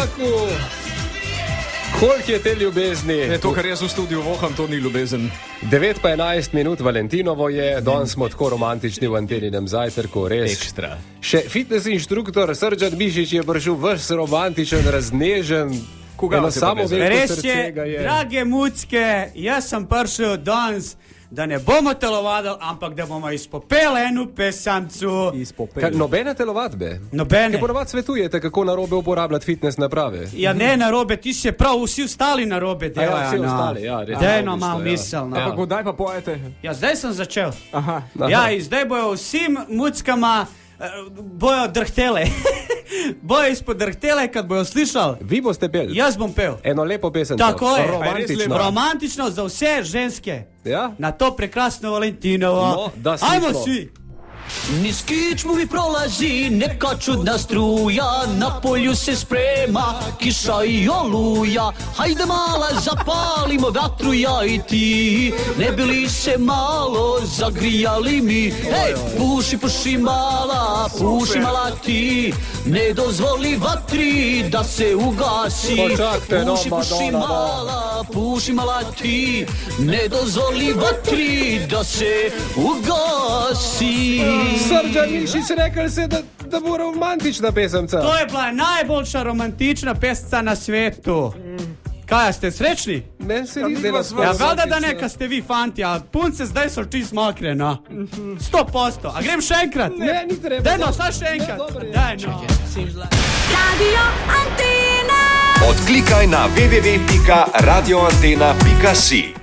Jaku! Koliko je te ljubezni? Ne, to, kar jaz v studiu voham, to ni ljubezen. 9 pa 11 minut, Valentinovo je, danes smo tako romantični v Anteninem zajtrku, res. Ekstra. Še fitness inštruktor Srđan Mišič je prišel vrš romantičen, raznežen. Koga se pa veze? Res je, drage mucke, jaz sem prišel danes, da ne bomo telovadili, ampak da bomo izpopeli eno pesamcu. Nobene telovadbe? Nobene. Kaj ponovadi svetujete, kako narobe uporabljati fitness naprave? Ja, ne narobe, ti si prav, vsi ostali narobe delajo. Ja, vsi ostali, ja. Res. Dejno malo miselno. Ampak kdaj pa pojete? Ja, zdaj sem začel. Aha. Ja, in zdaj bojo vsem muckama bojo drhtele. Bojo izpod drhtele, kad bojo slišali. Vi boste pel? Jaz bom pel. Eno lepo pesem. Tako je. Romantično. Romantično za vse ženske. Ja? Na to prekrasno Valentinovo. No, da slišimo. Ajmo svi. Niz kičmu mi prolazi neka čudna struja, na polju se sprema kiša i oluja. Hajde mala, zapalimo vatru ja i ti, ne bi li se malo zagrijali mi. Hej, puši mala, puši mala ti, ne dozvoli vatri da se ugasi. Puši mala, puši mala ti, ne dozvoli vatri da se ugasi. Srđan Mišič, rekli se, da bo romantična pesemca. To je bila najboljša romantična pesca na svetu. Kaj, ste srečni? Meni se ni dela Ja, valjda da neka ste vi fanti, a punce zdaj so čist mokre, no. 100%. A grem še enkrat? Ne, ni treba. Daj no, saj še enkrat. Daj no. Radio Antena. Odklikaj na www.radioantena.si.